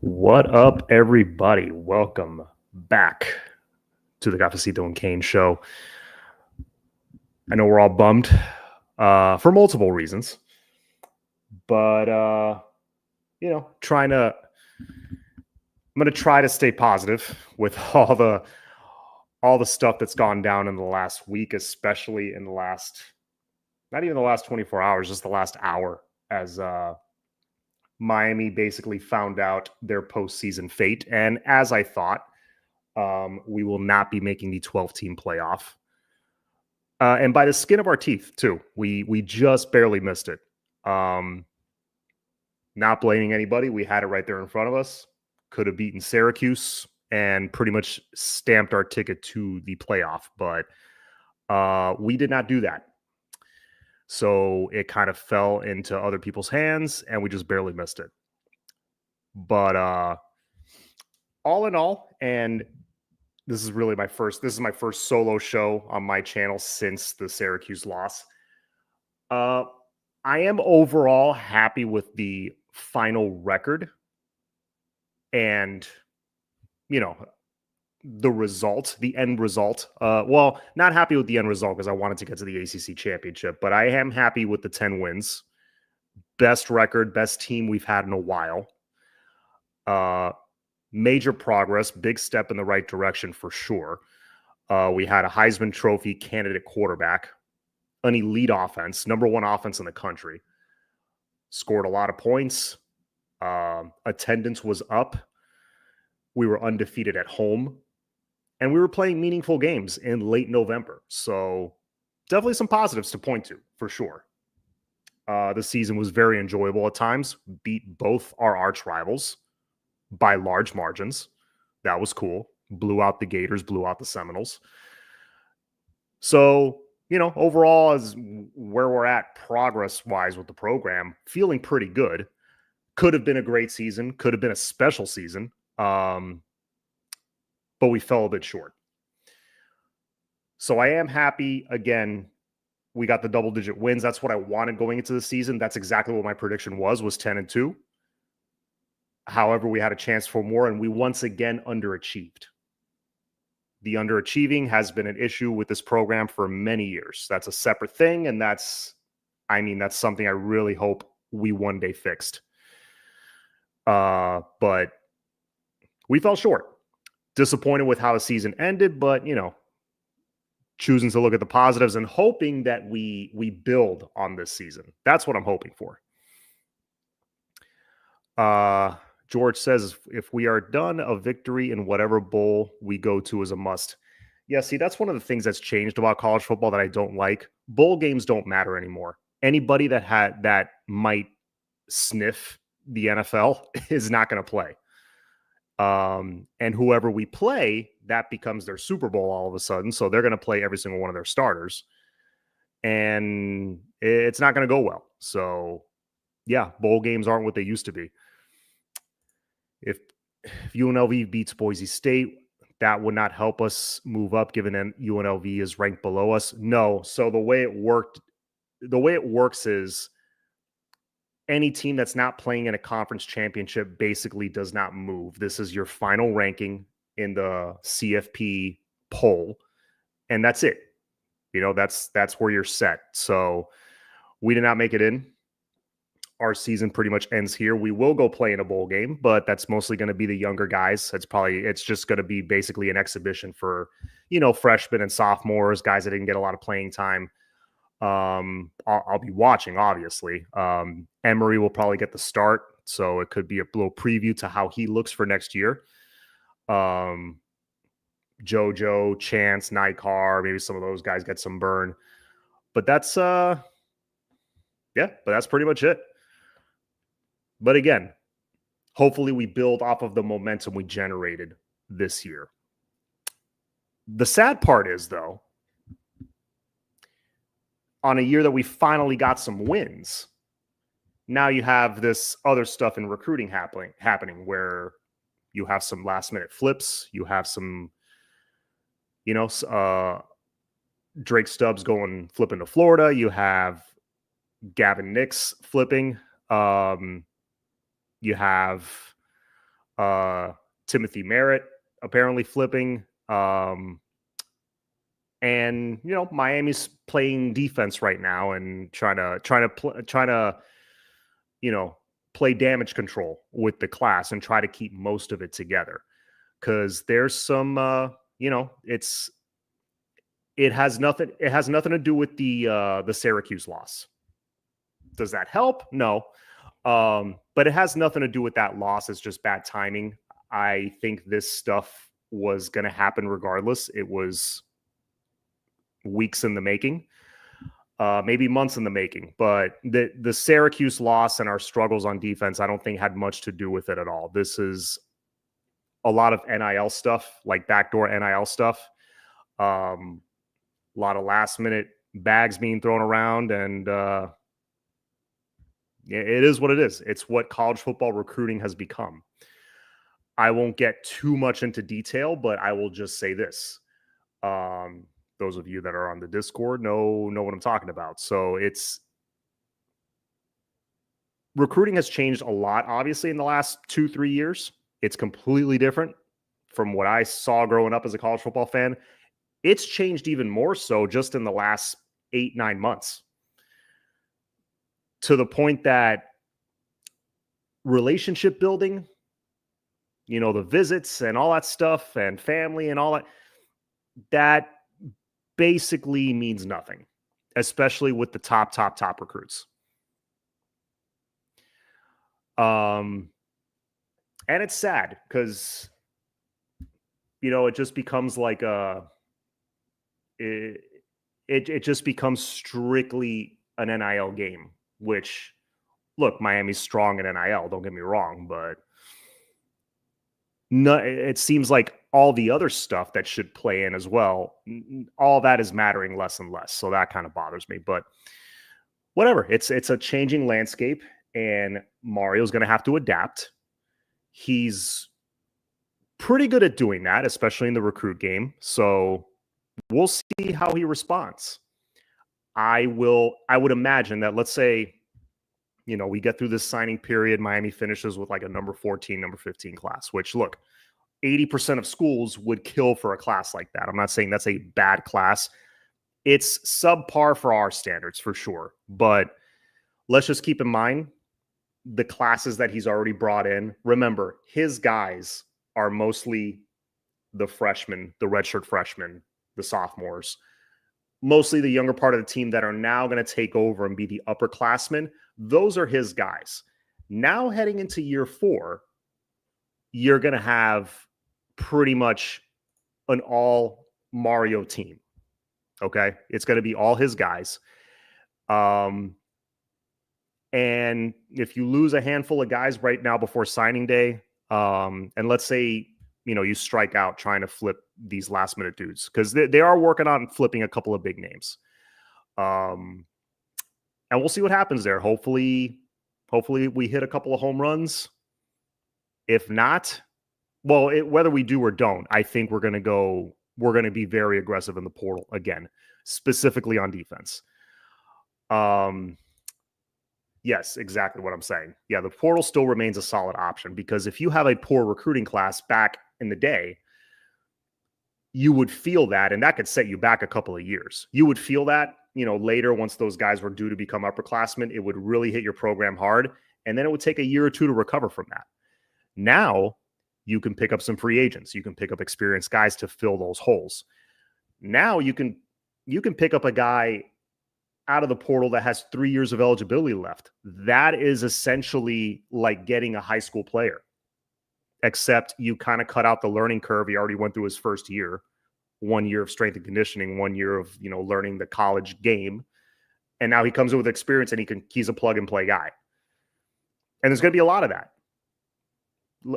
What up, everybody? Welcome back to the Cafecito and Kane show. I know we're all bummed for multiple reasons, but I'm going to try to stay positive with all the stuff that's gone down in the last week, especially in the last, not even the last 24 hours, just the last hour, as Miami basically found out their postseason fate. And as I thought, we will not be making the 12-team playoff. And by the skin of our teeth, too. We just barely missed it. Not blaming anybody. We had it right there in front of us. Could have beaten Syracuse and pretty much stamped our ticket to the playoff. But we did not do that. So it kind of fell into other people's hands, and we just barely missed it. But all in all, and this is my first solo show on my channel since the Syracuse loss. I am overall happy with the final record and, the end result. Well, not happy with the end result because I wanted to get to the ACC championship, but I am happy with the 10 wins. Best record, best team we've had in a while. Major progress, big step in the right direction for sure. We had a Heisman Trophy candidate quarterback, an elite offense, number one offense in the country. Scored a lot of points. Attendance was up. We were undefeated at home. And we were playing meaningful games in late November. So definitely some positives to point to, for sure. The season was very enjoyable at times. Beat both our arch rivals by large margins. That was cool. Blew out the Gators, blew out the Seminoles. So, overall, as where we're at progress-wise with the program, feeling pretty good. Could have been a great season. Could have been a special season. But we fell a bit short. So I am happy. Again, we got the double-digit wins. That's what I wanted going into the season. That's exactly what my prediction was 10-2. However, we had a chance for more, and we once again underachieved. The underachieving has been an issue with this program for many years. That's a separate thing, and that's something I really hope we one day fixed. But we fell short. Disappointed with how the season ended, but, choosing to look at the positives and hoping that we build on this season. That's what I'm hoping for. George says, if we are done, a victory in whatever bowl we go to is a must. Yeah, see, that's one of the things that's changed about college football that I don't like. Bowl games don't matter anymore. Anybody that might sniff the NFL is not going to play. And whoever we play, that becomes their Super Bowl all of a sudden. So they're going to play every single one of their starters. And it's not going to go well. So, yeah, bowl games aren't what they used to be. If UNLV beats Boise State, that would not help us move up, given that UNLV is ranked below us. No. So the way it works is any team that's not playing in a conference championship basically does not move. This is your final ranking in the CFP poll, and that's it. That's where you're set. So we did not make it in. Our season pretty much ends here. We will go play in a bowl game, but that's mostly going to be the younger guys. It's just going to be basically an exhibition for, freshmen and sophomores, guys that didn't get a lot of playing time. I'll be watching, obviously. Emory will probably get the start, so it could be a little preview to how he looks for next year. JoJo, Chance, Nikar, maybe some of those guys get some burn. But that's pretty much it. But again, hopefully we build off of the momentum we generated this year. The sad part is, though, on a year that we finally got some wins, now you have this other stuff in recruiting happening where you have some last-minute flips. You have some, Drake Stubbs flipping to Florida. You have Gavin Nix flipping. You have Timothy Merritt apparently flipping. And Miami's playing defense right now and trying to play damage control with the class and try to keep most of it together, because there's some it has nothing to do with the Syracuse loss. Does that help? No. But it has nothing to do with that loss. It's just bad timing. I think this stuff was going to happen regardless. It was weeks in the making, maybe months in the making. But the Syracuse loss and our struggles on defense, I don't think had much to do with it at all. This is a lot of NIL stuff, like backdoor NIL stuff. A lot of last minute bags being thrown around, and it is what it is. It's what college football recruiting has become. I won't get too much into detail, but I will just say this. Those of you that are on the Discord know what I'm talking about. So recruiting has changed a lot, obviously, in the last 2-3 years. It's completely different from what I saw growing up as a college football fan. It's changed even more so just in the last 8-9 months, to the point that relationship building, the visits and all that stuff and family and all that basically means nothing, especially with the top recruits. And it's sad because, it just becomes like it just becomes strictly an NIL game, which, look, Miami's strong in NIL, don't get me wrong, but no, it seems like all the other stuff that should play in as well, all that is mattering less and less. So that kind of bothers me, but whatever. It's a changing landscape, and Mario's going to have to adapt. He's pretty good at doing that, especially in the recruit game. So we'll see how he responds. I would imagine that, let's say, we get through this signing period, Miami finishes with like a number 14, number 15 class, which, look, 80% of schools would kill for a class like that. I'm not saying that's a bad class. It's subpar for our standards for sure. But let's just keep in mind the classes that he's already brought in. Remember, his guys are mostly the freshmen, the redshirt freshmen, the sophomores, mostly the younger part of the team that are now going to take over and be the upperclassmen. Those are his guys. Now heading into year 4, you're going to have pretty much an all Mario team. Okay. It's going to be all his guys. And if you lose a handful of guys right now before signing day, and let's say, you strike out trying to flip these last minute dudes, because they are working on flipping a couple of big names. And we'll see what happens there. Hopefully we hit a couple of home runs. If not, well, whether we do or don't, I think we're going to be very aggressive in the portal again, specifically on defense. Yes, exactly what I'm saying. Yeah, the portal still remains a solid option, because if you have a poor recruiting class back in the day, you would feel that, and that could set you back a couple of years. You would feel that, later, once those guys were due to become upperclassmen, it would really hit your program hard, and then it would take a year or two to recover from that. Now, you can pick up some free agents. You can pick up experienced guys to fill those holes. Now you can pick up a guy out of the portal that has 3 years of eligibility left. That is essentially like getting a high school player, except you kind of cut out the learning curve. He already went through his first year, 1 year of strength and conditioning, 1 year of, learning the college game. And now he comes in with experience, and he's a plug and play guy. And there's going to be a lot of that.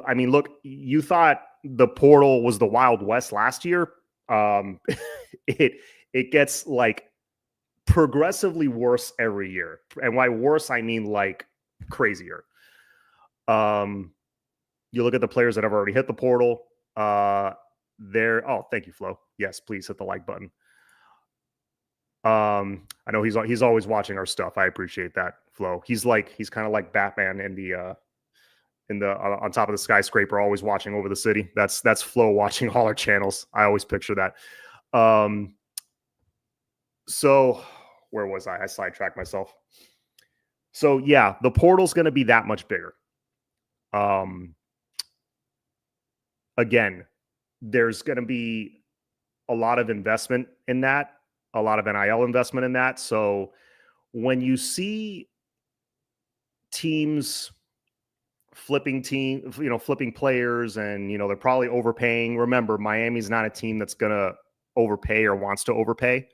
I mean, look, you thought the portal was the Wild West last year. It gets like progressively worse every year. And by worse, I mean like crazier. You look at the players that have already hit the portal. Oh, thank you, Flo. Yes, please hit the like button. I know he's always watching our stuff. I appreciate that, Flo. He's kind of like Batman in in the on top of the skyscraper, always watching over the city. That's Flo watching all our channels. I always picture that. So where was I? I sidetracked myself. So yeah, the portal's going to be that much bigger. Again, there's going to be a lot of investment in that, a lot of NIL investment in that. So when you see teams flipping players and, they're probably overpaying. Remember, Miami's not a team that's going to overpay or wants to overpay.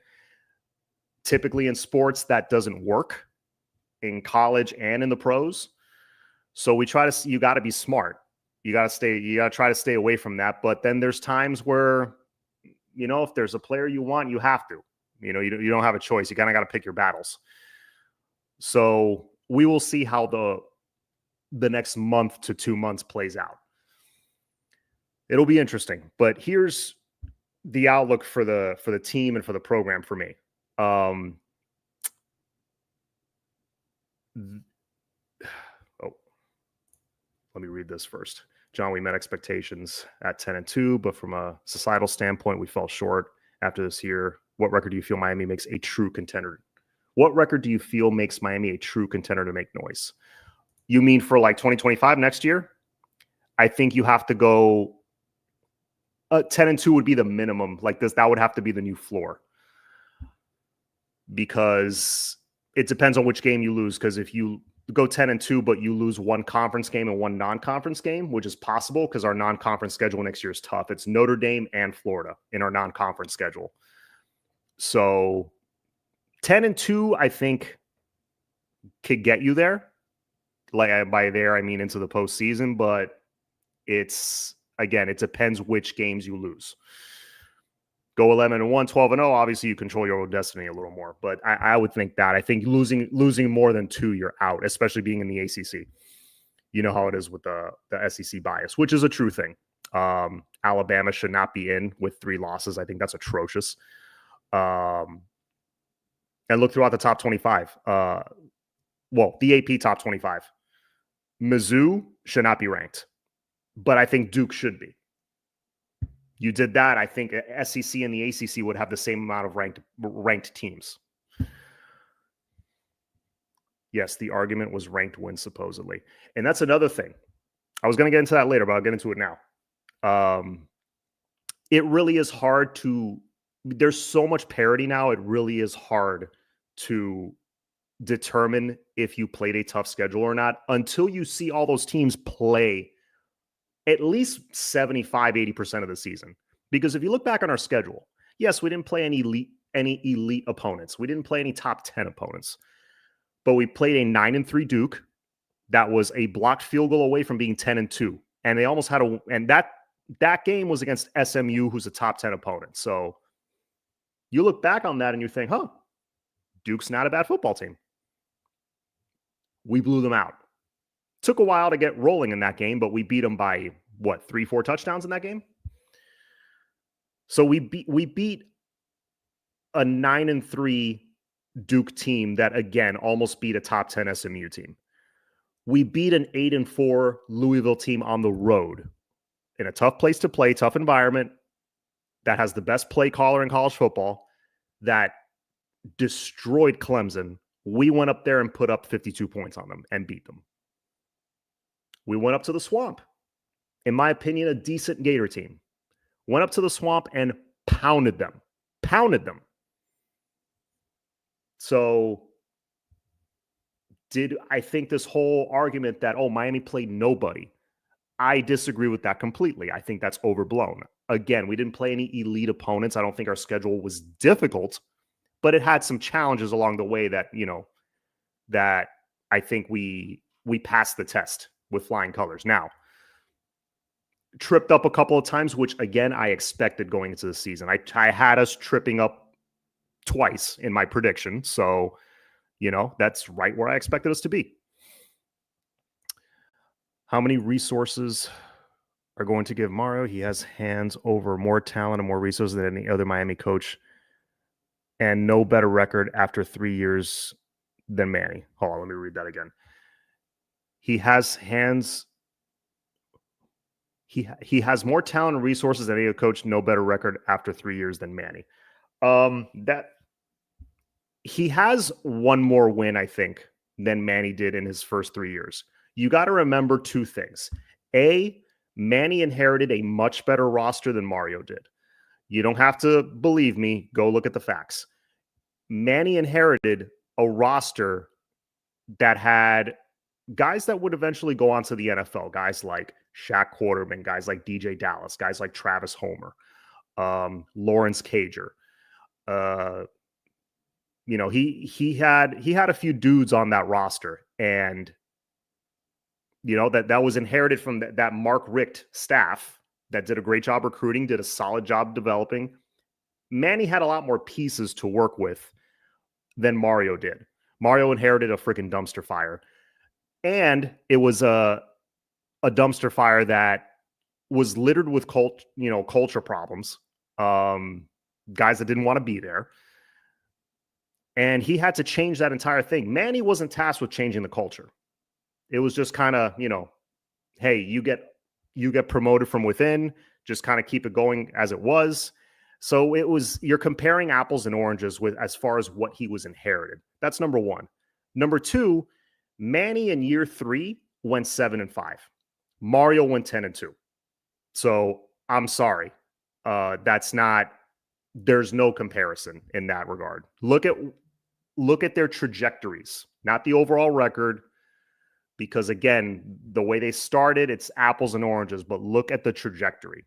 Typically in sports, that doesn't work in college and in the pros. So you got to be smart. You got to try to stay away from that. But then there's times where, if there's a player you want, you have to, you don't have a choice. You kind of got to pick your battles. So we will see how the next month to 2 months plays out. It'll be interesting, but here's the outlook for the team and for the program for me. Let me read this first. John, we met expectations at 10-2, but from a societal standpoint, we fell short after this year. What record do you feel Miami makes a true contender? What record do you feel makes Miami a true contender to make noise? You mean for like 2025 next year? I think you have to go 10-2 would be the minimum. Like this, that would have to be the new floor. Because it depends on which game you lose. Because if you go 10-2, but you lose one conference game and one non-conference game, which is possible because our non-conference schedule next year is tough. It's Notre Dame and Florida in our non-conference schedule. So 10-2, I think, could get you there. Like by there, I mean into the postseason, but it depends which games you lose. Go 11-1, 12-0. Obviously, you control your own destiny a little more. But I would think that. I think losing more than 2, you're out, especially being in the ACC. You know how it is with the SEC bias, which is a true thing. Alabama should not be in with 3 losses. I think that's atrocious. And look throughout the top 25. The AP top 25. Mizzou should not be ranked, but I think Duke should be. You did that, I think SEC and the ACC would have the same amount of ranked teams. Yes, the argument was ranked wins, supposedly. And that's another thing. I was going to get into that later, but I'll get into it now. It really is hard there's so much parity now, it really is hard to determine if you played a tough schedule or not until you see all those teams play at least 75-80% of the season. Because if you look back on our schedule, yes, we didn't play any elite opponents. We didn't play any top 10 opponents. But we played a 9-3 Duke that was a blocked field goal away from being 10-2. And they almost had and that game was against SMU, who's a top 10 opponent. So you look back on that and you think, Duke's not a bad football team. We blew them out. Took a while to get rolling in that game, but we beat them by 3-4 touchdowns in that game. So we beat a 9-3 Duke team that again almost beat a top 10 SMU team. We beat an 8-4 Louisville team on the road in a tough place to play, tough environment that has the best play caller in college football that destroyed Clemson. We went up there and put up 52 points on them and beat them. We went up to the Swamp. In my opinion, a decent Gator team. Went up to the Swamp and pounded them. So I think this whole argument that, Miami played nobody, I disagree with that completely. I think that's overblown. Again, we didn't play any elite opponents. I don't think our schedule was difficult, but it had some challenges along the way that, that I think we passed the test with flying colors. Now, tripped up a couple of times, which again, I expected going into the season. I had us tripping up twice in my prediction. So, that's right where I expected us to be. How many resources are going to give Mario? He has hands over more talent and more resources than any other Miami coach and no better record after 3 years than Manny. Hold on, let me read that again. He has hands He has more talent and resources than any other coach, no better record after 3 years than Manny. That he has one more win, I think, than Manny did in his first 3 years. You got to remember two things. A, Manny inherited a much better roster than Mario did. You don't have to believe me. Go look at the facts. Manny inherited a roster that had guys that would eventually go on to the NFL, guys like Shaq Quarterman, guys like DJ Dallas, guys like Travis Homer, Lawrence Cager. He had a few dudes on that roster, and that was inherited from that Mark Richt staff that did a great job recruiting, did a solid job developing. Manny had a lot more pieces to work with than Mario did. Mario inherited a freaking dumpster fire, and it was a dumpster fire that was littered with culture problems, guys that didn't want to be there. And he had to change that entire thing. Manny wasn't tasked with changing the culture. It was just kind of, hey, you get promoted from within, just kind of keep it going as it was. So you're comparing apples and oranges with as far as what he was inherited. That's number one. Number two, Manny in year 3 went 7-5. Mario went 10-2. So I'm sorry. There's no comparison in that regard. Look at their trajectories, not the overall record, because again, the way they started, it's apples and oranges, but look at the trajectory.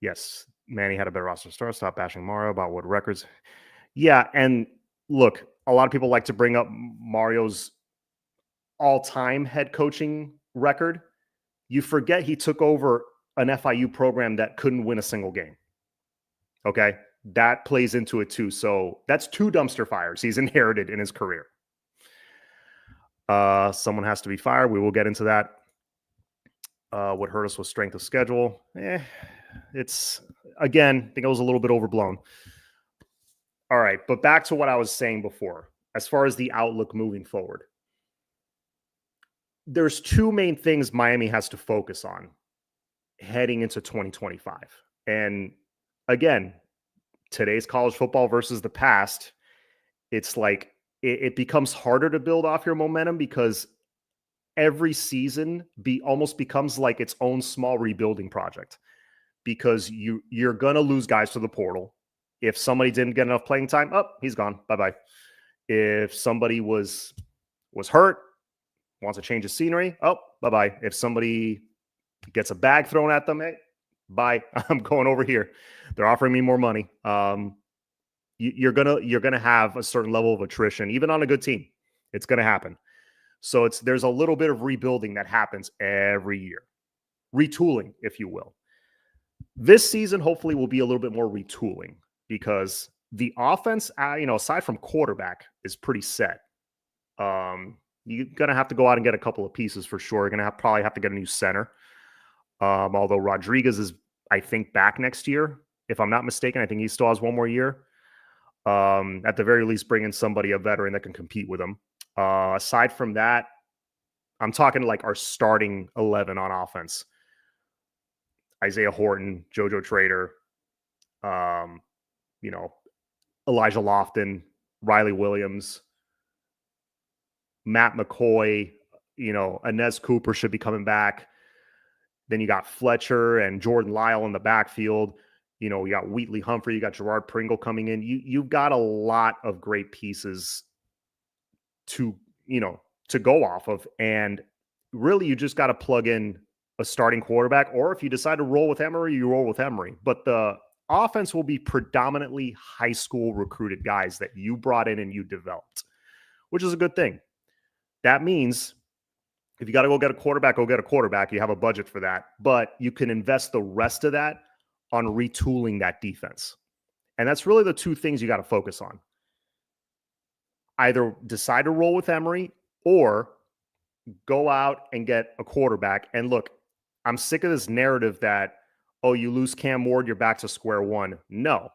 Yes, Manny had a better roster start. Stop bashing Mario about what records. Yeah, and look, a lot of people like to bring up Mario's all-time head coaching record. You forget he took over an FIU program that couldn't win a single game. Okay? That plays into it too. So that's 2 dumpster fires he's inherited in his career. Someone has to be fired. We will get into that. What hurt us was strength of schedule. It's, again, I think it was a little bit overblown. All right, but back to what I was saying before, as far as the outlook moving forward. There's 2 main things Miami has to focus on heading into 2025. And again, today's college football versus the past, it's like it becomes harder to build off your momentum because every season almost becomes like its own small rebuilding project, because you're going to lose guys to the portal. If somebody didn't get enough playing time, he's gone. Bye-bye. If somebody was hurt, wants to change the scenery, bye-bye. If somebody gets a bag thrown at them, hey, bye. I'm going over here. They're offering me more money. You're gonna have a certain level of attrition, even on a good team. It's gonna happen. So there's a little bit of rebuilding that happens every year, retooling, if you will. This season, hopefully, will be a little bit more retooling because the offense, aside from quarterback, is pretty set. You're gonna have to go out and get a couple of pieces for sure. You're gonna probably have to get a new center. Although Rodriguez is, I think, back next year, if I'm not mistaken. I think he still has one more year. At the very least, bring in a veteran that can compete with him. Aside from that, I'm talking like our starting 11 on offense. Isaiah Horton, JoJo Trader, Elijah Lofton, Riley Williams, Matt McCoy, Inez Cooper should be coming back. Then you got Fletcher and Jordan Lyle in the backfield. You got Wheatley Humphrey, you got Gerard Pringle coming in. You've got a lot of great pieces to go off of. And really, you just got to plug in a starting quarterback, or if you decide to roll with Emory, you roll with Emory. But the offense will be predominantly high school recruited guys that you brought in and you developed, which is a good thing. That means if you got to go get a quarterback, go get a quarterback. You have a budget for that, but you can invest the rest of that on retooling that defense. And that's really the 2 things you got to focus on. Either decide to roll with Emory or go out and get a quarterback. And look, I'm sick of this narrative that, you lose Cam Ward, you're back to square one. No,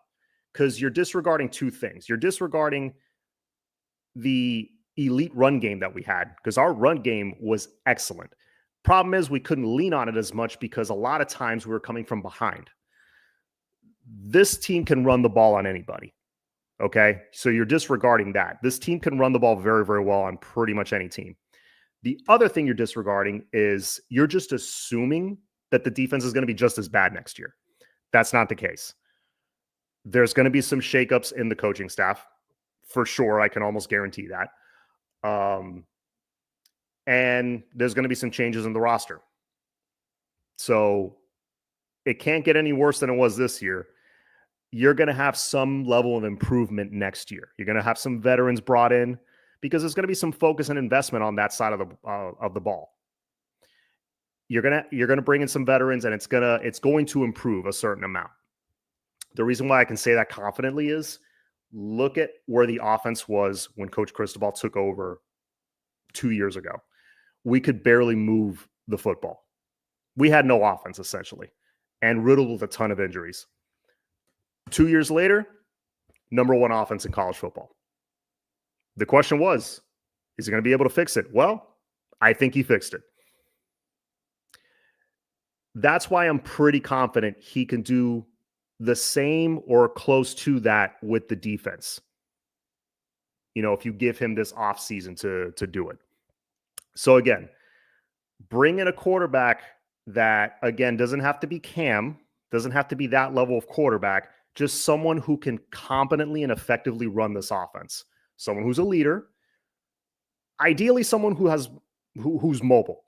because you're disregarding 2 things. You're disregarding the elite run game that we had, because our run game was excellent. Problem is, we couldn't lean on it as much because a lot of times we were coming from behind. This team can run the ball on anybody. Okay. So you're disregarding that. This team can run the ball very, very well on pretty much any team. The other thing you're disregarding is you're just assuming that the defense is going to be just as bad next year. That's not the case. There's going to be some shakeups in the coaching staff for sure. I can almost guarantee that. And there's going to be some changes in the roster. So it can't get any worse than it was this year. You're going to have some level of improvement next year. You're going to have some veterans brought in because there's going to be some focus and investment on that side of the ball. You're going to bring in some veterans, and it's going to improve a certain amount. The reason why I can say that confidently is look at where the offense was when Coach Cristobal took over 2 years ago. We could barely move the football. We had no offense essentially, and riddled with a ton of injuries. 2 years later, number one offense in college football. The question was, is he going to be able to fix it? Well, I think he fixed it. That's why I'm pretty confident he can do the same or close to that with the defense. You know, if you give him this offseason to do it. So again, bring in a quarterback that, again, doesn't have to be Cam, doesn't have to be that level of quarterback, just someone who can competently and effectively run this offense. Someone who's a leader, ideally someone who's mobile.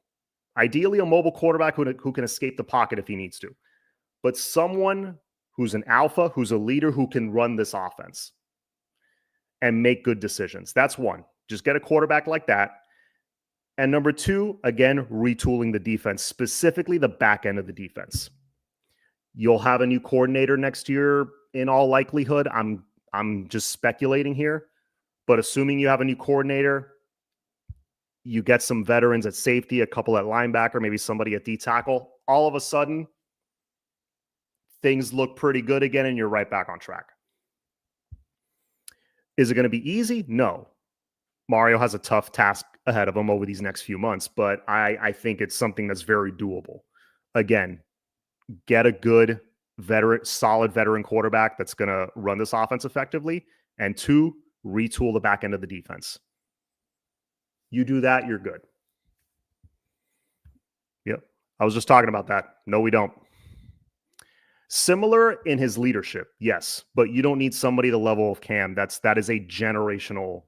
Ideally a mobile quarterback who can escape the pocket if he needs to. But someone who's an alpha, who's a leader, who can run this offense and make good decisions. That's one. Just get a quarterback like that. And number two, again, retooling the defense, specifically the back end of the defense. You'll have a new coordinator next year in all likelihood. I'm just speculating here, but assuming you have a new coordinator, you get some veterans at safety, a couple at linebacker, maybe somebody at D tackle. All of a sudden, things look pretty good again, and you're right back on track. Is it going to be easy? No. Mario has a tough task ahead of him over these next few months, but I think it's something that's very doable. Again, get a good solid veteran quarterback that's going to run this offense effectively. And two, retool the back end of the defense. You do that, you're good. Yep. I was just talking about that. No, we don't. Similar in his leadership, yes, but you don't need somebody the level of Cam. That is a generational.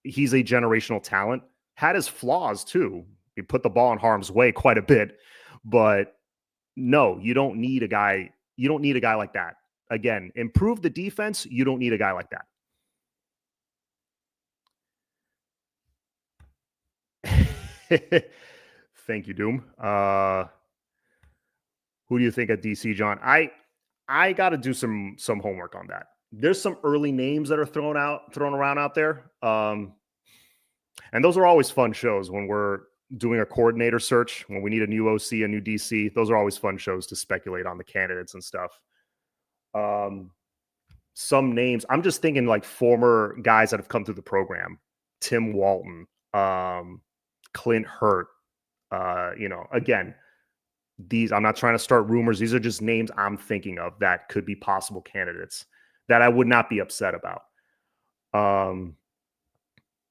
He's a generational talent. Had his flaws too. He put the ball in harm's way quite a bit, but no, you don't need a guy. You don't need a guy like that. Again, improve the defense. You don't need a guy like that. Thank you, Doom. Who do you think at DC, John? I got to do some homework on that. There's some early names that are thrown around out there. And those are always fun shows when we're doing a coordinator search, when we need a new OC, a new DC. Those are always fun shows to speculate on the candidates and stuff. Some names, I'm just thinking like former guys that have come through the program. Tim Walton, Clint Hurt. Again, I'm not trying to start rumors. These are just names I'm thinking of that could be possible candidates that I would not be upset about.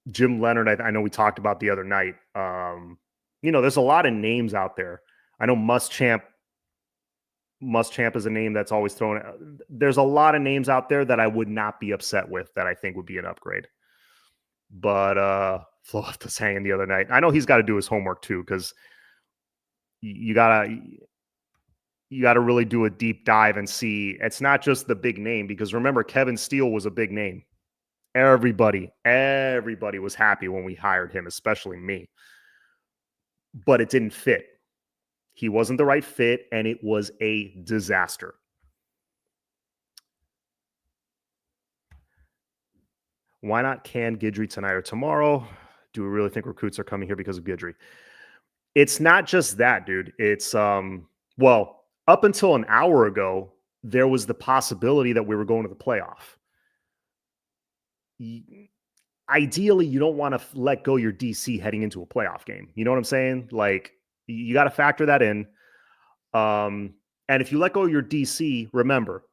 Jim Leonard, I know we talked about the other night. There's a lot of names out there. I know Muschamp is a name that's always thrown out. There's a lot of names out there that I would not be upset with that I think would be an upgrade. But Flo left us hanging the other night. I know he's got to do his homework too, because you gotta really do a deep dive and see. It's not just the big name, because remember, Kevin Steele was a big name. Everybody was happy when we hired him, especially me. But it didn't fit. He wasn't the right fit, and it was a disaster. Why not can Guidry tonight or tomorrow? Do we really think recruits are coming here because of Guidry? It's not just that, dude. It's, up until an hour ago, there was the possibility that we were going to the playoff. Ideally, you don't want to let go your DC heading into a playoff game. You know what I'm saying? Like, You got to factor that in. And if you let go of your DC, remember,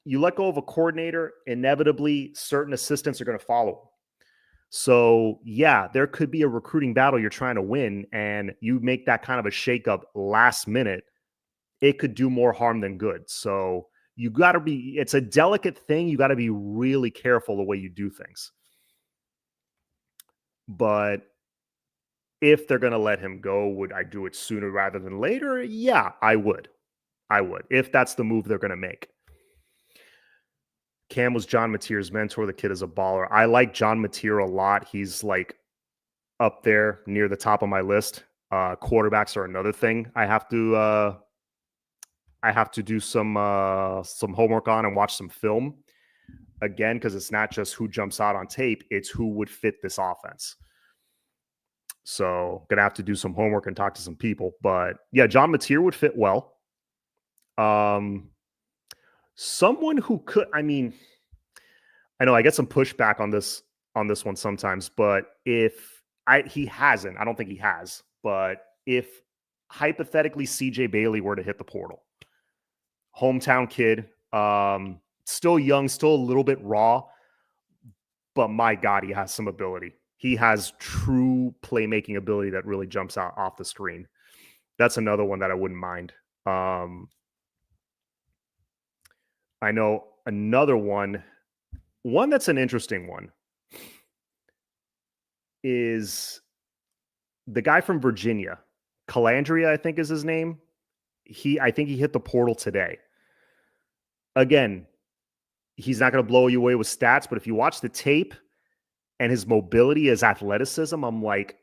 you let go of a coordinator, inevitably certain assistants are going to follow. So, yeah, there could be a recruiting battle you're trying to win, and you make that kind of a shakeup last minute. It could do more harm than good. So, you got to be, it's a delicate thing. You got to be really careful the way you do things. But if they're going to let him go, would I do it sooner rather than later? Yeah, I would. If that's the move they're going to make. Cam was John Mateer's mentor. The kid is a baller. I like John Mateer a lot. He's like up there near the top of my list. Quarterbacks are another thing I have to do some homework on and watch some film again, because it's not just who jumps out on tape, it's who would fit this offense. So gonna have to do some homework and talk to some people. But yeah, John Mateer would fit well. Someone who could, I mean, I know I get some pushback on this one sometimes, but he hasn't, I don't think he has, but if hypothetically CJ Bailey were to hit the portal, hometown kid, still young, still a little bit raw, but my God, he has some ability. He has true playmaking ability that really jumps out off the screen. That's another one that I wouldn't mind. I know another one that's an interesting one is the guy from Virginia, Calandria, I think is his name. I think he hit the portal today. Again, he's not going to blow you away with stats, but if you watch the tape and his mobility, his athleticism, I'm like,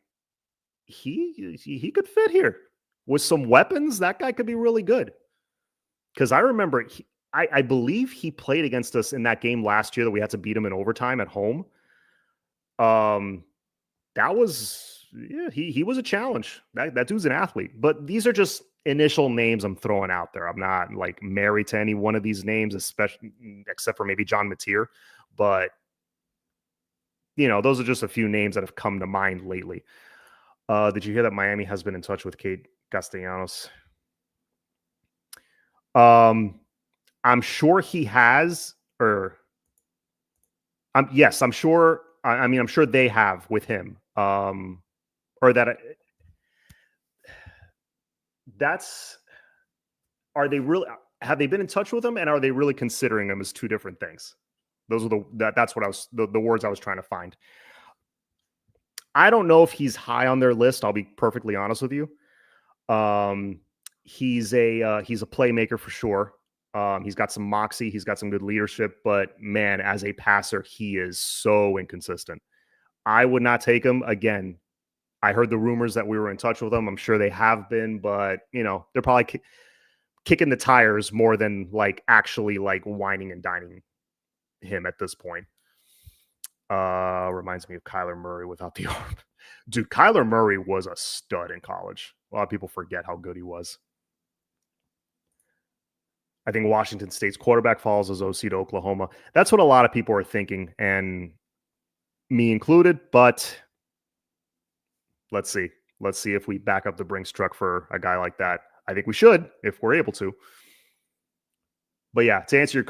he could fit here with some weapons. That guy could be really good. Because I remember, I believe he played against us in that game last year that we had to beat him in overtime at home. That was, yeah, he was a challenge. That dude's an athlete. But these are just initial names I'm throwing out there. I'm not like married to any one of these names, especially except for maybe John Mateer. But those are just a few names that have come to mind lately. Did you hear that Miami has been in touch with Kate Castellanos? I'm sure he has, yes, I'm sure. I mean, I'm sure they have with him. Or that are they really, have they been in touch with him, and are they really considering them as two different things? Those are that's what I was, the words I was trying to find. I don't know if he's high on their list. I'll be perfectly honest with you. He's a playmaker for sure. He's got some moxie. He's got some good leadership, but man, as a passer, he is so inconsistent. I would not take him again. I heard the rumors that we were in touch with him. I'm sure they have been, but they're probably kicking the tires more than like actually like whining and dining him at this point. Reminds me of Kyler Murray without the arm. Dude, Kyler Murray was a stud in college. A lot of people forget how good he was. I think Washington State's quarterback follows as OC to Oklahoma. That's what a lot of people are thinking, and me included, but let's see. Let's see if we back up the Brinks truck for a guy like that. I think we should if we're able to. But yeah, to answer your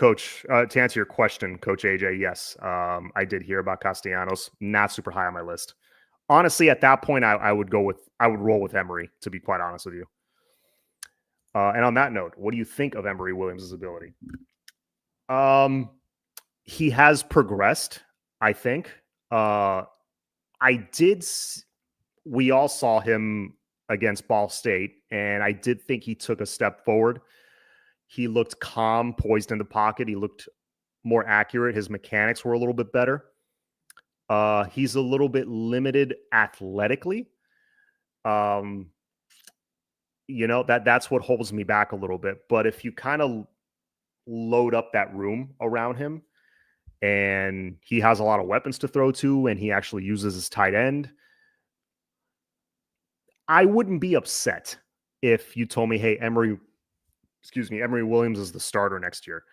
question, Coach AJ, yes, I did hear about Castellanos. Not super high on my list. Honestly, at that point, I would roll with Emory, to be quite honest with you. And on that note, what do you think of Emory Williams' ability? He has progressed, I think. We all saw him against Ball State, and I did think he took a step forward. He looked calm, poised in the pocket. He looked more accurate. His mechanics were a little bit better. He's a little bit limited athletically. That's what holds me back a little bit. But if you kind of load up that room around him, and he has a lot of weapons to throw to, and he actually uses his tight end, I wouldn't be upset if you told me, hey, Emory Williams is the starter next year.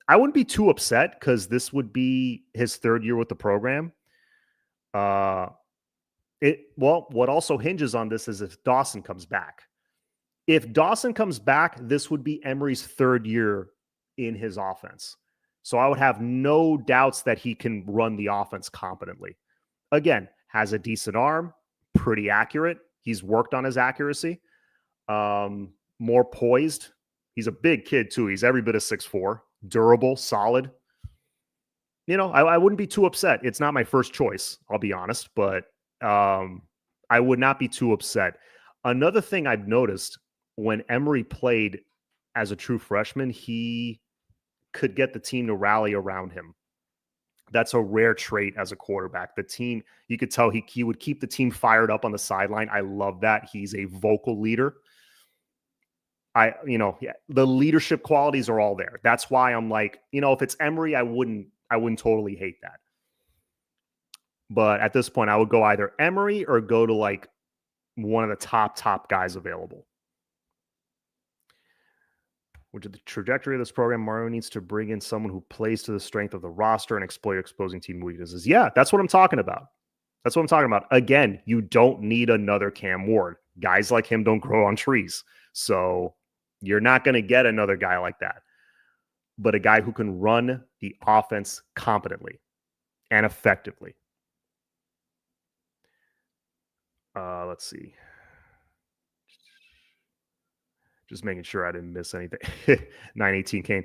I wouldn't be too upset because this would be his third year with the program. What also hinges on this is if Dawson comes back. If Dawson comes back, this would be Emery's third year in his offense. So I would have no doubts that he can run the offense competently. Again, has a decent arm, pretty accurate. He's worked on his accuracy. More poised. He's a big kid too. He's every bit of 6'4", durable, solid. I wouldn't be too upset. It's not my first choice, I'll be honest, but I would not be too upset. Another thing I've noticed when Emery played as a true freshman, he could get the team to rally around him. That's a rare trait as a quarterback. The team, you could tell he would keep the team fired up on the sideline. I love that. He's a vocal leader. The leadership qualities are all there. That's why I'm like, if it's Emery, I wouldn't totally hate that. But at this point, I would go either Emery or go to like one of the top guys available. Which is the trajectory of this program. Mario needs to bring in someone who plays to the strength of the roster and exploit exposing team weaknesses. Yeah, that's what I'm talking about. Again, you don't need another Cam Ward. Guys like him don't grow on trees. So you're not going to get another guy like that. But a guy who can run the offense competently and effectively. Let's see. Just making sure I didn't miss anything. 918 Kane.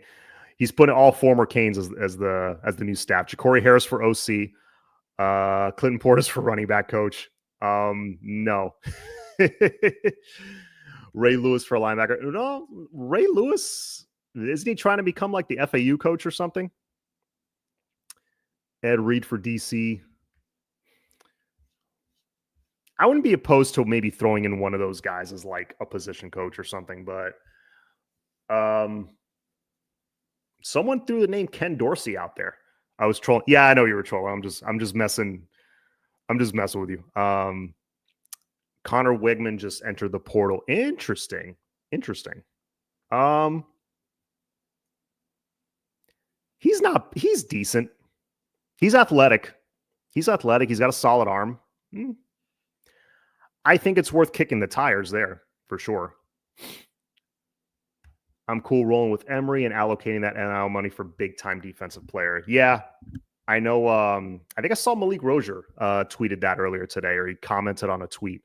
He's putting all former Canes as the new staff. Ja'Cory Harris for OC. Clinton Portis for running back coach. No. Ray Lewis for linebacker. No, Ray Lewis, isn't he trying to become like the FAU coach or something? Ed Reed for DC. I wouldn't be opposed to maybe throwing in one of those guys as like a position coach or something, but someone threw the name Ken Dorsey out there. I was trolling. Yeah, I know you were trolling. I'm just messing with you. Connor Wigman just entered the portal. Interesting. He's decent. He's athletic. He's got a solid arm. I think it's worth kicking the tires there for sure. I'm cool rolling with Emery and allocating that NIL money for big-time defensive player. Yeah, I know. I think I saw Malik Rozier tweeted that earlier today, or he commented on a tweet.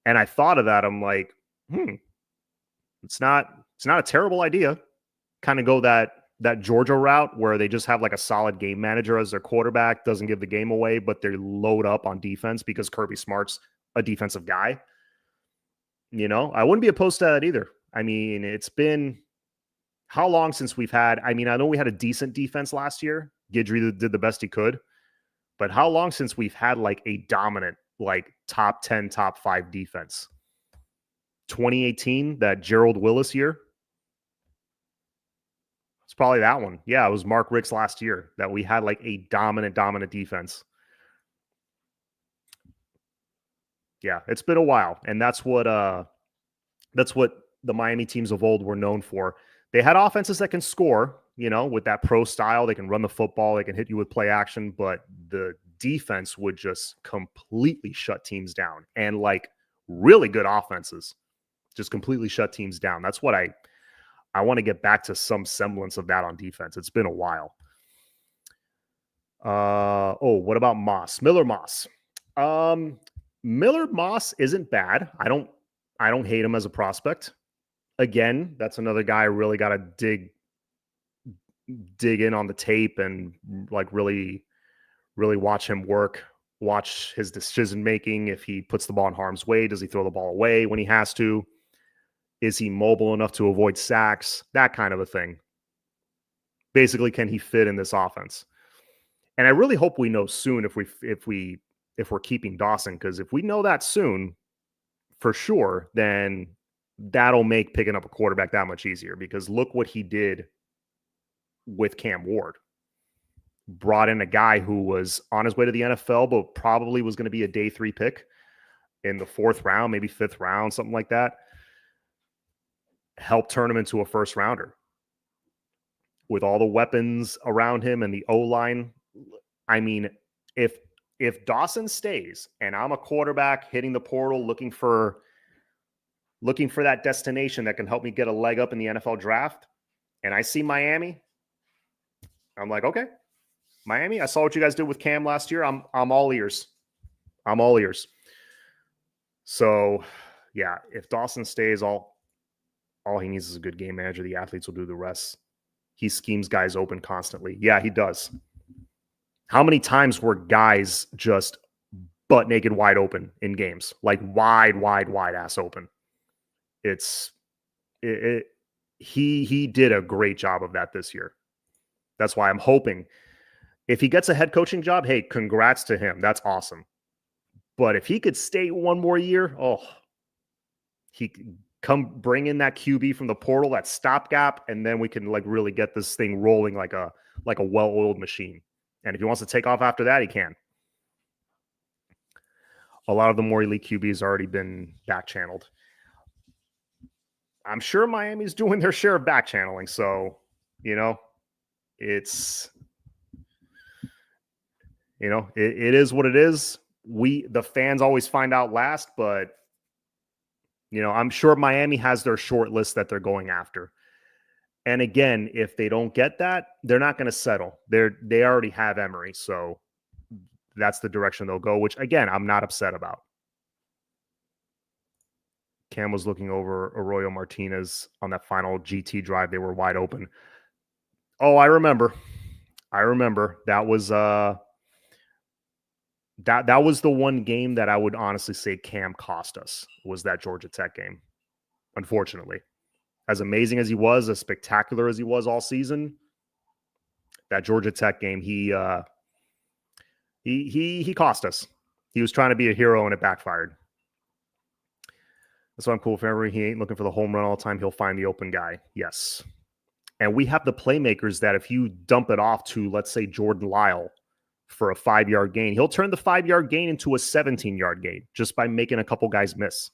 And I thought of that. I'm like, it's not a terrible idea. Kind of go that Georgia route where they just have like a solid game manager as their quarterback, doesn't give the game away, but they load up on defense because Kirby Smart's a defensive guy. I wouldn't be opposed to that either. I mean, it's been how long since we've had, I know we had a decent defense last year. Guidry did the best he could, but how long since we've had like a dominant, like top 10, top 5 defense? 2018, that Gerald Willis year. It's probably that one. Yeah, it was Mark Richt's last year that we had like a dominant defense. Yeah, it's been a while, and that's what the Miami teams of old were known for. They had offenses that can score, with that pro style. They can run the football, they can hit you with play action, but the defense would just completely shut teams down. And like really good offenses just completely shut teams down. That's what I want to get back to some semblance of that on defense. It's been a while. What about Moss? Miller Moss. Miller Moss isn't bad. I don't hate him as a prospect. Again, that's another guy I really got to dig in on the tape and like really watch him work, watch his decision making. If he puts the ball in harm's way, does he throw the ball away when he has to? Is he mobile enough to avoid sacks? That kind of a thing. Basically, can he fit in this offense? And I really hope we know soon if we're keeping Dawson, because if we know that soon, for sure, then that'll make picking up a quarterback that much easier, because look what he did with Cam Ward. Brought in a guy who was on his way to the NFL, but probably was going to be a day 3 pick in the 4th round, maybe 5th round, something like that. Helped turn him into a first rounder with all the weapons around him and the O-line. I mean, if If Dawson stays and I'm a quarterback hitting the portal looking for that destination that can help me get a leg up in the NFL draft, and I see Miami, I'm like, okay, Miami, I saw what you guys did with Cam last year. I'm all ears. I'm all ears. So, yeah, if Dawson stays, all he needs is a good game manager. The athletes will do the rest. He schemes guys open constantly. Yeah, he does. How many times were guys just butt naked wide open in games? Like wide ass open. He did a great job of that this year. That's why I'm hoping if he gets a head coaching job, hey, congrats to him. That's awesome. But if he could stay one more year, he could come bring in that QB from the portal, that stopgap, and then we can like really get this thing rolling like a well-oiled machine. And if he wants to take off after that, he can. A lot of the more elite QBs already been back channeled. I'm sure Miami's doing their share of back channeling. So, it's, it is what it is. The fans always find out last, but I'm sure Miami has their short list that they're going after. And again, if they don't get that, they're not going to settle. They already have Emery, so that's the direction they'll go, which again, I'm not upset about. Cam was looking over Arroyo Martinez on that final GT drive. They were wide open. Oh, I remember. That was that was the one game that I would honestly say Cam cost us, was that Georgia Tech game. Unfortunately, as amazing as he was, as spectacular as he was all season, that Georgia Tech game, he cost us. He was trying to be a hero and it backfired. That's why I'm cool for Emery. He ain't looking for the home run all the time. He'll find the open guy. Yes. And we have the playmakers that if you dump it off to, let's say, Jordan Lyle for a 5-yard gain, he'll turn the 5-yard gain into a 17-yard gain just by making a couple guys miss.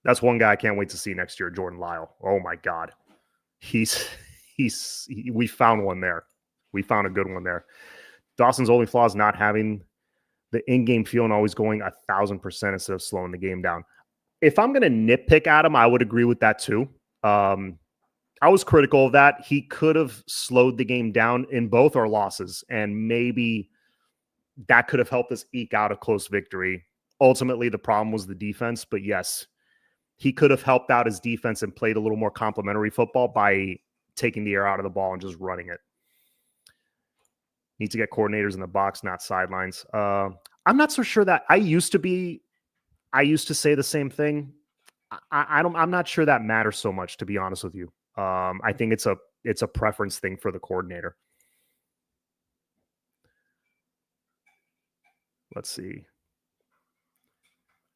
That's one guy I can't wait to see next year, Jordan Lyle. Oh, my God. We found one there. We found a good one there. Dawson's only flaw is not having the in-game feel and always going 1,000% instead of slowing the game down. If I'm going to nitpick at him, I would agree with that too. I was critical of that. He could have slowed the game down in both our losses, and maybe that could have helped us eke out a close victory. Ultimately, the problem was the defense, but yes, he could have helped out his defense and played a little more complimentary football by taking the air out of the ball and just running it. Need to get coordinators in the box, not sidelines. I'm not so sure that I used to say the same thing. I'm not sure that matters so much, to be honest with you. I think it's a preference thing for the coordinator. Let's see.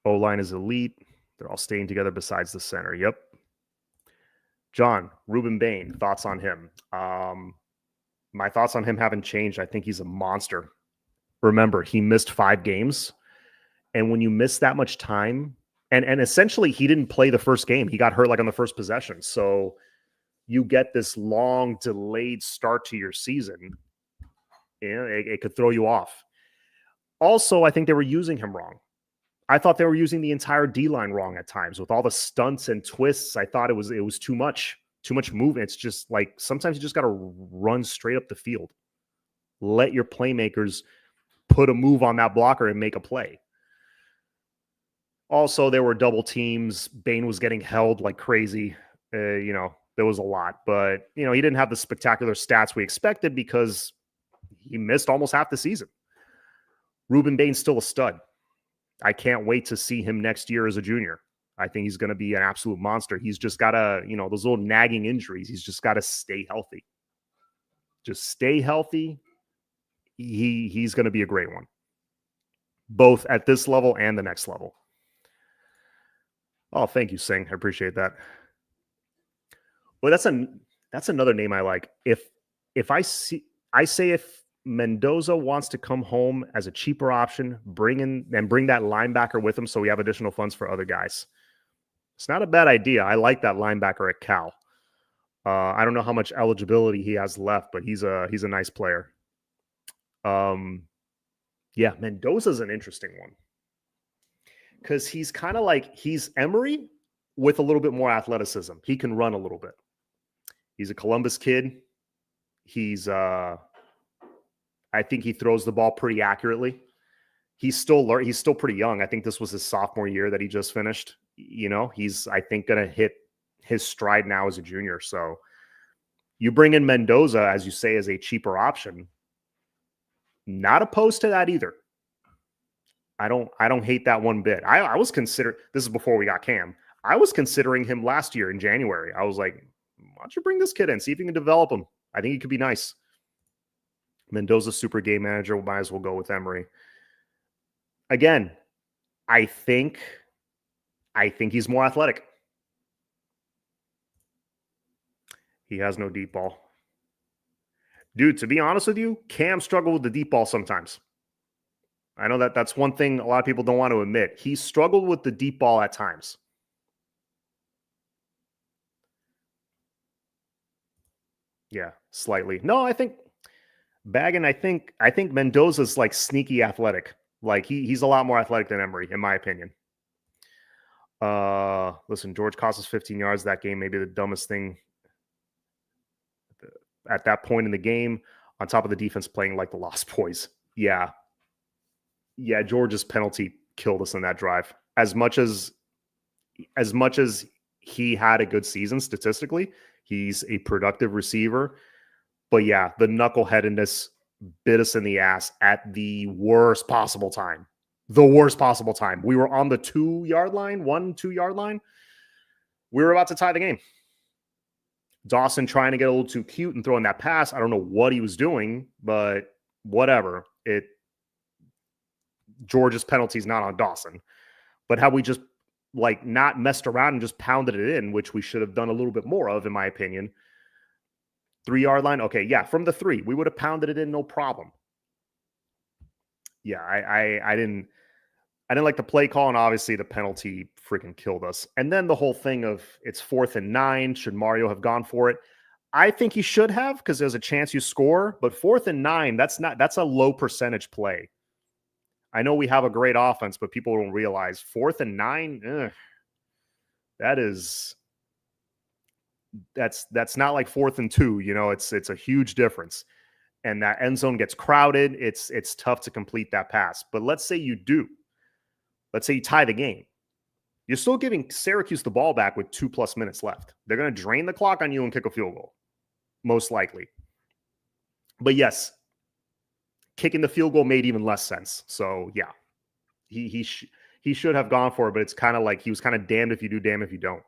O-line is elite. They're all staying together besides the center. Yep. John, Ruben Bain, thoughts on him? My thoughts on him haven't changed. I think he's a monster. Remember, he missed 5 games. And when you miss that much time, and essentially he didn't play the first game. He got hurt like on the first possession. So you get this long delayed start to your season. It could throw you off. Also, I think they were using him wrong. I thought they were using the entire D-line wrong at times with all the stunts and twists. I thought it was too much movement. It's just like sometimes you just got to run straight up the field. Let your playmakers put a move on that blocker and make a play. Also, there were double teams. Bain was getting held like crazy. There was a lot, but he didn't have the spectacular stats we expected because he missed almost half the season. Ruben Bain's still a stud. I can't wait to see him next year as a junior. I think he's going to be an absolute monster. He's just got to, those little nagging injuries. He's just got to stay healthy. Just stay healthy. He's going to be a great one, both at this level and the next level. Oh, thank you, Singh. I appreciate that. Well, that's another name I like. If if Mendoza wants to come home as a cheaper option, bring that linebacker with him so we have additional funds for other guys. It's not a bad idea. I like that linebacker at Cal. I don't know how much eligibility he has left, but he's a nice player. Yeah, Mendoza's an interesting one because he's kind of like he's Emery with a little bit more athleticism. He can run a little bit. He's a Columbus kid. He's I think he throws the ball pretty accurately. He's still pretty young. I think this was his sophomore year that he just finished. He's I think going to hit his stride now as a junior. So you bring in Mendoza, as you say, as a cheaper option. Not opposed to that either. I don't hate that one bit. I was considering, this is before we got Cam. I was considering him last year in January. I was like, why don't you bring this kid in, see if you can develop him? I think he could be nice. Mendoza, super game manager. We might as well go with Emery. Again, I think he's more athletic. He has no deep ball. Dude, to be honest with you, Cam struggled with the deep ball sometimes. I know that's one thing a lot of people don't want to admit. He struggled with the deep ball at times. Yeah, slightly. No, I think Baggin, I think Mendoza's like sneaky athletic. Like he's a lot more athletic than Emery, in my opinion. Listen, George cost us 15 yards that game. Maybe the dumbest thing at that point in the game, on top of the defense playing like the Lost Boys. Yeah. George's penalty killed us in that drive. As much as he had a good season statistically, he's a productive receiver. But yeah, the knuckleheadedness bit us in the ass at the worst possible time. The worst possible time. We were on the 2-yard line, 2-yard line. We were about to tie the game. Dawson trying to get a little too cute and throwing that pass. I don't know what he was doing, but whatever. George's penalty is not on Dawson. But how we just like not messed around and just pounded it in, which we should have done a little bit more of, in my opinion. 3-yard line. Okay, yeah, from the 3, we would have pounded it in, no problem. Yeah, I didn't like the play call, and obviously the penalty freaking killed us. And then the whole thing of it's 4th and 9. Should Mario have gone for it? I think he should have, because there's a chance you score. But 4th and 9, that's a low percentage play. I know we have a great offense, but people don't realize 4th and 9. That's not like 4th and 2. It's a huge difference. And that end zone gets crowded. It's tough to complete that pass. But let's say you do. Let's say you tie the game. You're still giving Syracuse the ball back with 2+ minutes left. They're going to drain the clock on you and kick a field goal, most likely. But yes, kicking the field goal made even less sense. So yeah, he should have gone for it, but it's kind of like he was kind of damned if you do, damned if you don't.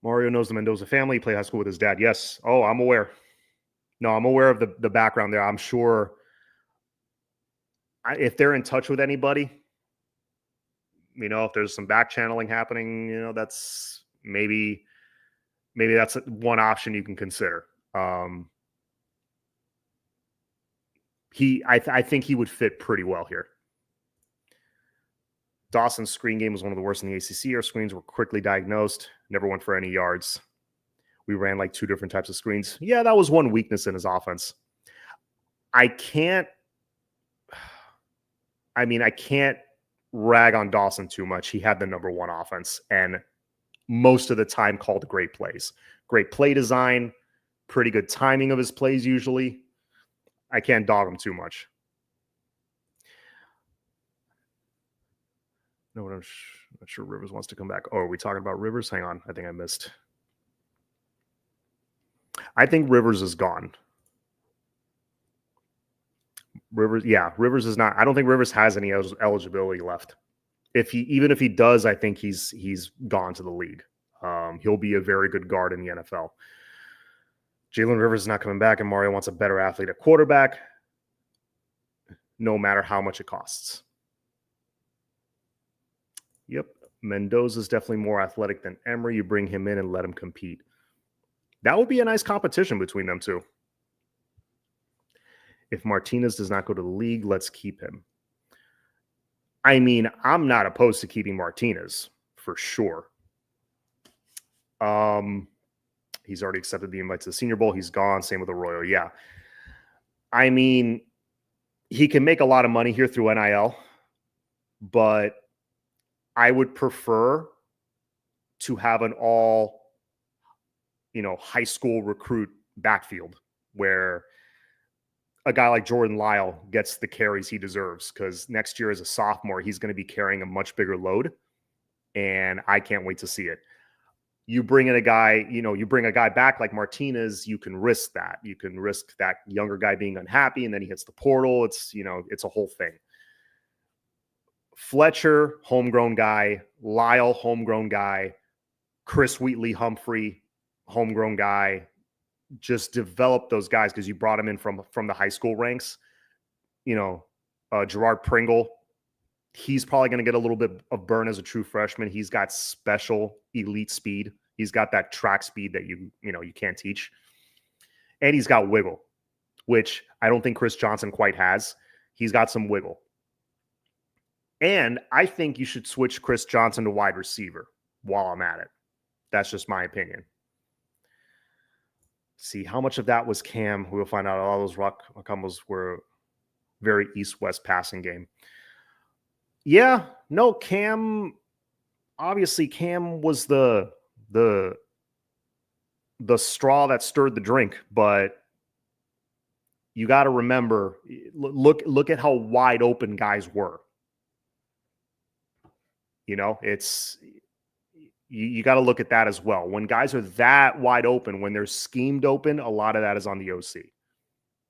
Mario knows the Mendoza family. He played high school with his dad. Yes. Oh, I'm aware. No, I'm aware of the background there. I'm sure if they're in touch with anybody, if there's some back channeling happening, that's maybe that's one option you can consider. I think he would fit pretty well here. Dawson's screen game was one of the worst in the ACC. Our screens were quickly diagnosed. Never went for any yards. We ran like 2 different types of screens. Yeah, that was one weakness in his offense. I can't rag on Dawson too much. He had the number 1 offense and most of the time called great plays. Great play design, pretty good timing of his plays usually. I can't dog him too much. No, I'm not sure Rivers wants to come back. Oh, are we talking about Rivers? Hang on. I think I missed. I think Rivers is gone. Rivers is not. I don't think Rivers has any eligibility left. Even if he does, I think he's gone to the league. He'll be a very good guard in the NFL. Jalen Rivers is not coming back, and Mario wants a better athlete at quarterback, no matter how much it costs. Yep. Mendoza's definitely more athletic than Emery. You bring him in and let him compete. That would be a nice competition between them two. If Martinez does not go to the league, let's keep him. I mean, I'm not opposed to keeping Martinez for sure. He's already accepted the invite to the Senior Bowl. He's gone. Same with Arroyo. Yeah. I mean, he can make a lot of money here through NIL, but I would prefer to have an all, high school recruit backfield where a guy like Jordan Lyle gets the carries he deserves, because next year as a sophomore, he's going to be carrying a much bigger load, and I can't wait to see it. You bring in a guy, you bring a guy back like Martinez, you can risk that. You can risk that younger guy being unhappy, and then he hits the portal. It's a whole thing. Fletcher, homegrown guy. Lyle, homegrown guy. Chris Wheatley Humphrey, homegrown guy. Just develop those guys because you brought him in from the high school ranks. Gerard Pringle, he's probably going to get a little bit of burn as a true freshman. He's got special elite speed. He's got that track speed that you can't teach. And he's got wiggle, which I don't think Chris Johnson quite has. He's got some wiggle. And I think you should switch Chris Johnson to wide receiver while I'm at it. That's just my opinion. See, how much of that was Cam? We'll find out. All those rock combos were very east-west passing game. Yeah, no, Cam, obviously Cam was the straw that stirred the drink, but you got to remember, look at how wide open guys were. It's you got to look at that as well. When guys are that wide open, when they're schemed open, a lot of that is on the OC.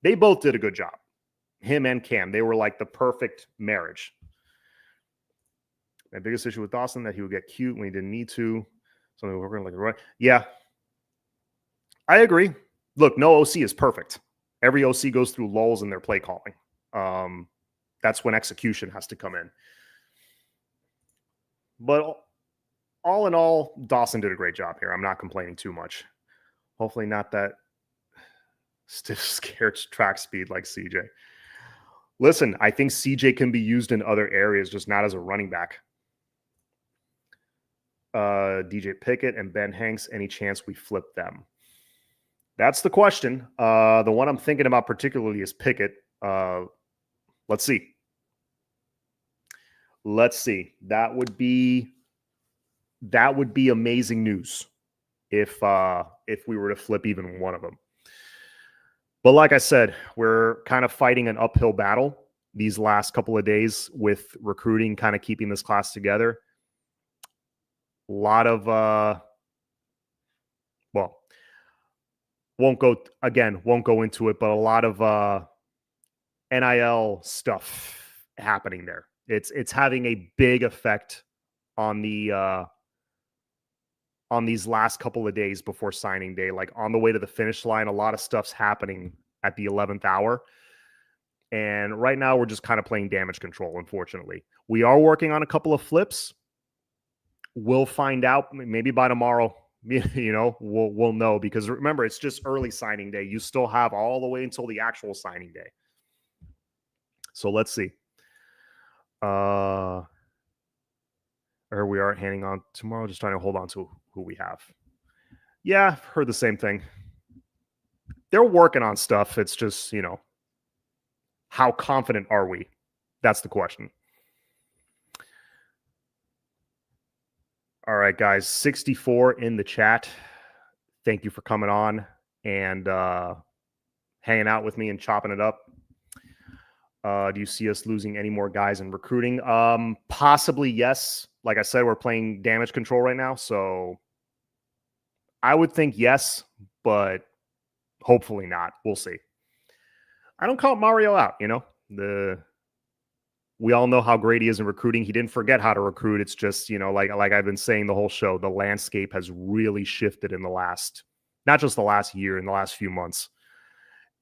They both did a good job. Him and Cam, they were like the perfect marriage. My biggest issue with Dawson, that he would get cute when he didn't need to. Something we're going to like. Yeah, I agree. Look, no OC is perfect. Every OC goes through lulls in their play calling. That's when execution has to come in. But all in all, Dawson did a great job here. I'm not complaining too much. Hopefully not that stiff, scared track speed like CJ. Listen, I think CJ can be used in other areas, just not as a running back. DJ Pickett and Ben Hanks, any chance we flip them? That's the question. The one I'm thinking about particularly is Pickett. Let's see. That would be amazing news if we were to flip even one of them. But like I said, we're kind of fighting an uphill battle these last couple of days with recruiting, kind of keeping this class together. A lot of won't go into it, but a lot of NIL stuff happening there. It's having a big effect on the on these last couple of days before signing day. Like on the way to the finish line, a lot of stuff's happening at the 11th hour. And right now we're just kind of playing damage control, unfortunately. We are working on a couple of flips. We'll find out maybe by tomorrow. We'll know, because remember, it's just early signing day. You still have all the way until the actual signing day. So let's see. Or we are handing on tomorrow, just trying to hold on to who we have. Yeah, I've heard the same thing. They're working on stuff. It's just, how confident are we? That's the question. All right, guys, 64 in the chat. Thank you for coming on and hanging out with me and chopping it up. Do you see us losing any more guys in recruiting? Possibly, yes. Like I said, we're playing damage control right now, so I would think yes, but hopefully not. We'll see. I don't count Mario out, we all know how great he is in recruiting. He didn't forget how to recruit. It's just, like I've been saying the whole show, the landscape has really shifted in not just the last year, in the last few months.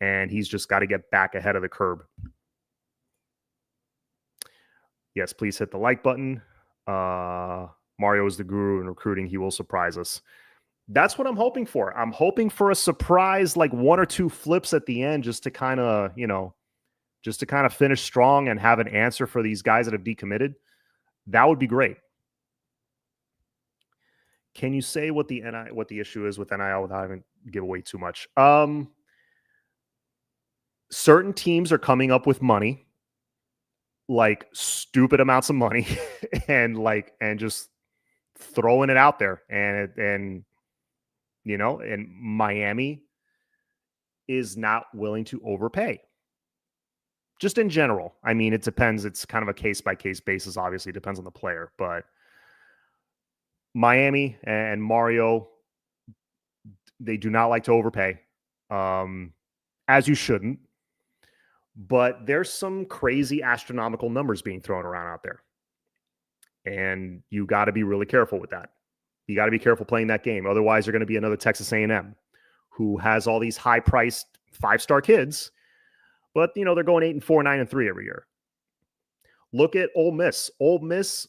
And he's just got to get back ahead of the curb. Yes, please hit the like button. Mario is the guru in recruiting. He will surprise us. That's what I'm hoping for. I'm hoping for a surprise, like one or two flips at the end, just to kind of, finish strong and have an answer for these guys that have decommitted. That would be great. Can you say what the issue is with NIL without having to give away too much? Certain teams are coming up with money like stupid amounts of money and just throwing it out there. And Miami is not willing to overpay. Just in general. I mean, it depends. It's kind of a case by case basis. Obviously, it depends on the player, but Miami and Mario, they do not like to overpay, as you shouldn't. But there's some crazy astronomical numbers being thrown around out there, and you got to be really careful with that. You got to be careful playing that game. Otherwise, you're going to be another Texas A&M who has all these high-priced five-star kids, but they're going 8-4, 9-3 every year. Look at Ole Miss. Ole Miss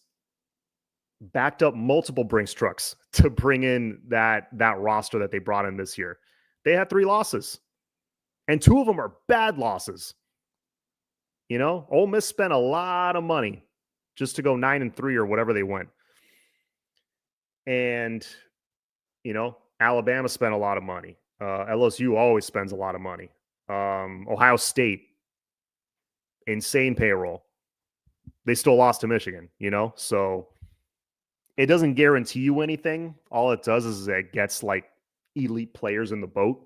backed up multiple Brinks trucks to bring in that roster that they brought in this year. They had 3 losses, and 2 of them are bad losses. Ole Miss spent a lot of money just to go 9-3 or whatever they went. And, Alabama spent a lot of money. LSU always spends a lot of money. Ohio State, insane payroll. They still lost to Michigan, so it doesn't guarantee you anything. All it does is it gets like elite players in the boat.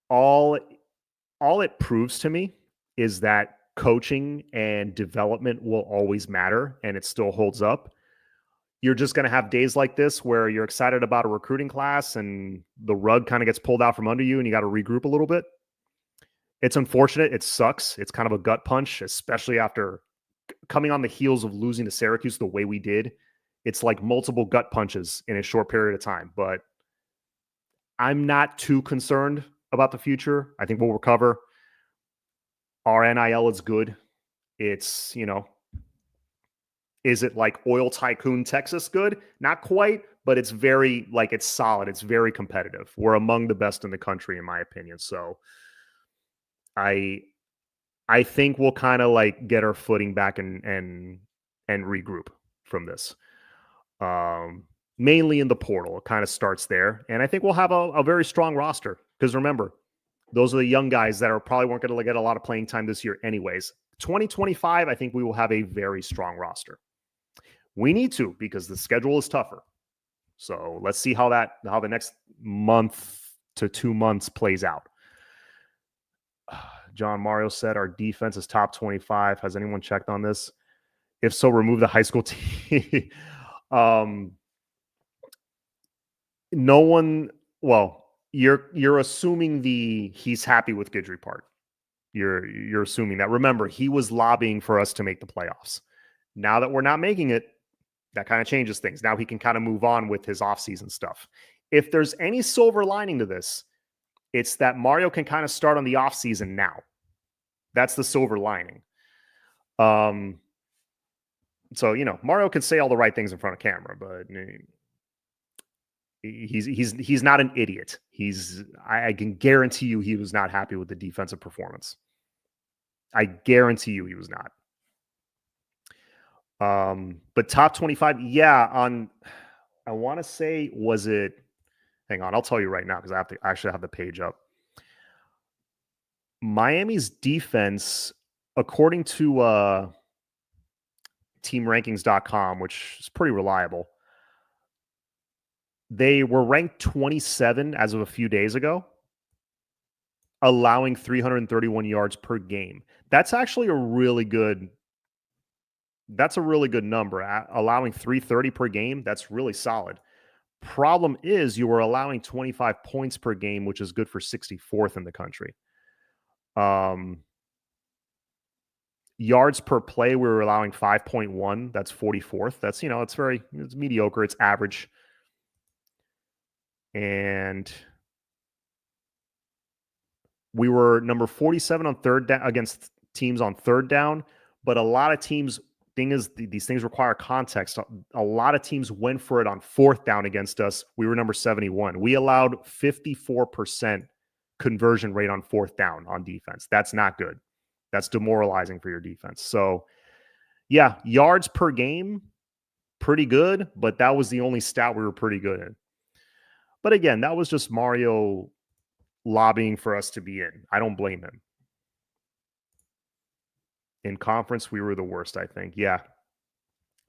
All it proves to me is that coaching and development will always matter, and it still holds up. You're just going to have days like this where you're excited about a recruiting class and the rug kind of gets pulled out from under you and you got to regroup a little bit. It's unfortunate. It sucks. It's kind of a gut punch, especially after coming on the heels of losing to Syracuse the way we did. It's like multiple gut punches in a short period of time, but I'm not too concerned about the future. I think we'll recover. Our NIL is good. It's, is it like oil tycoon Texas good? Not quite, but it's very, it's solid. It's very competitive. We're among the best in the country, in my opinion. So I think we'll kind of get our footing back and regroup from this. Mainly in the portal. It kind of starts there. And I think we'll have a very strong roster. Because remember, those are the young guys that probably weren't going to get a lot of playing time this year anyways. 2025, I think we will have a very strong roster. We need to, because the schedule is tougher. So let's see how the next month to 2 months plays out. John Mario said our defense is top 25. Has anyone checked on this? If so, remove the high school team. No one. Well, you're assuming he's happy with Guidry part. You're assuming that. Remember, he was lobbying for us to make the playoffs. Now that we're not making it, that kind of changes things. Now he can kind of move on with his offseason stuff. If there's any silver lining to this, it's that Mario can kind of start on the offseason now. That's the silver lining. So, Mario can say all the right things in front of camera, but he's not an idiot. I can guarantee you he was not happy with the defensive performance. I guarantee you he was not. But top 25, yeah, I want to say, was it, hang on, I'll tell you right now because I actually have the page up. Miami's defense, according to teamrankings.com, which is pretty reliable, they were ranked 27 as of a few days ago, allowing 331 yards per game. That's actually a really good number. Allowing 330 per game, that's really solid. Problem is, you were allowing 25 points per game, which is good for 64th in the country. Yards per play, we were allowing 5.1. That's 44th. That's, it's mediocre. It's average. And we were number 47 on third down against teams on third down. But a lot of teams, thing is, these things require context. A lot of teams went for it on fourth down against us. We were number 71. We allowed 54% conversion rate on fourth down on defense. That's not good. That's demoralizing for your defense. So, yeah, yards per game, pretty good, but that was the only stat we were pretty good in. But again, that was just Mario lobbying for us to be in. I don't blame him. In conference, we were the worst, I think. Yeah.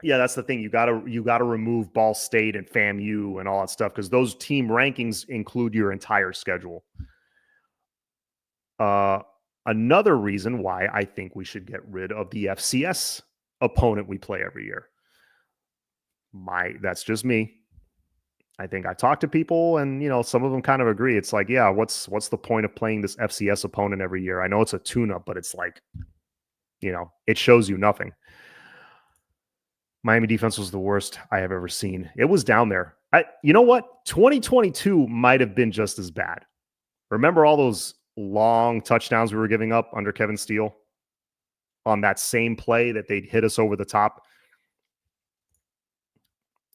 Yeah, that's the thing. You gotta remove Ball State and FAMU and all that stuff because those team rankings include your entire schedule. Uh, Another reason why I think we should get rid of the FCS opponent we play every year. That's just me. I think I talk to people and some of them kind of agree. It's like, yeah, what's the point of playing this FCS opponent every year? I know it's a tune-up, but it's like, it shows you nothing. Miami defense was the worst I have ever seen. It was down there. You know what? 2022 might have been just as bad. Remember all those long touchdowns we were giving up under Kevin Steele on that same play that they'd hit us over the top?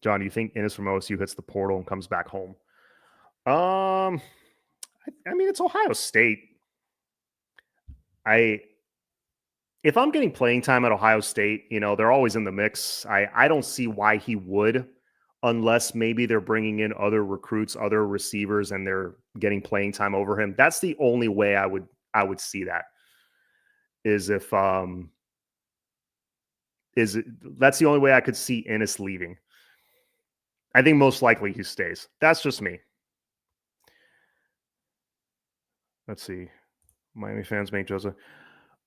John, do you think Innis from OSU hits the portal and comes back home? I mean, it's Ohio State. If I'm getting playing time at Ohio State, they're always in the mix. I don't see why he would, unless maybe they're bringing in other recruits, other receivers, and they're getting playing time over him. That's the only way I would see that. That's the only way I could see Innis leaving. I think most likely he stays. That's just me. Let's see. Miami fans make Joseph.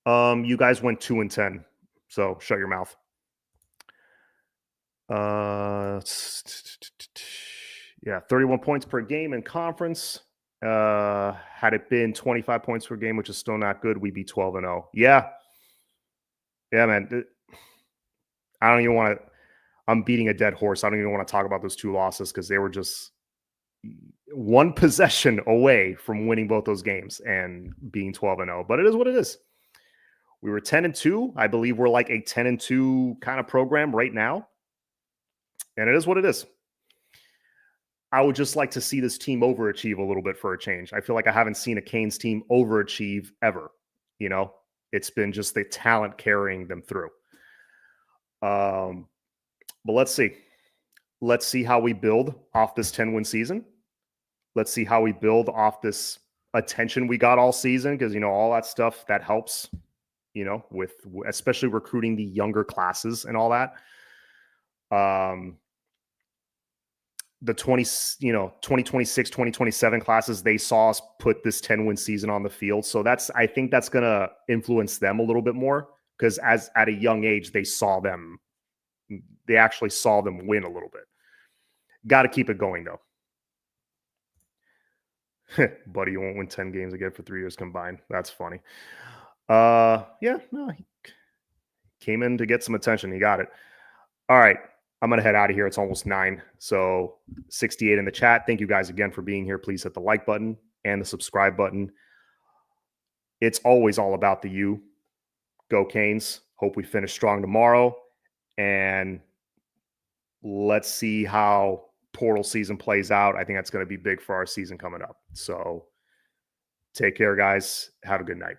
You guys went 2-10, so shut your mouth. Yeah, 31 points per game in conference. Had it been 25 points per game, which is still not good, we'd be 12-0. Yeah, man. I don't even want to. I'm beating a dead horse. I don't even want to talk about those two losses because they were just one possession away from winning both those games and being 12-0. But it is what it is. We were 10-2. I believe we're like a 10-2 kind of program right now. And it is what it is. I would just like to see this team overachieve a little bit for a change. I feel like I haven't seen a Canes team overachieve ever. It's been just the talent carrying them through. But let's see. Let's see how we build off this 10-win season. Let's see how we build off this attention we got all season because, all that stuff that helps, with especially recruiting the younger classes and all that. The 2026, 2027 classes, they saw us put this 10-win season on the field. So I think that's going to influence them a little bit more because at a young age, they actually saw them win a little bit. Got to keep it going though. Buddy, you won't win 10 games again for 3 years combined. That's funny. Yeah, no, he came in to get some attention. He got it. All right. I'm going to head out of here. It's almost 9. So 68 in the chat. Thank you guys again for being here. Please hit the like button and the subscribe button. It's always all about the U. Go Canes. Hope we finish strong tomorrow. And let's see how portal season plays out. I think that's going to be big for our season coming up. So take care, guys. Have a good night.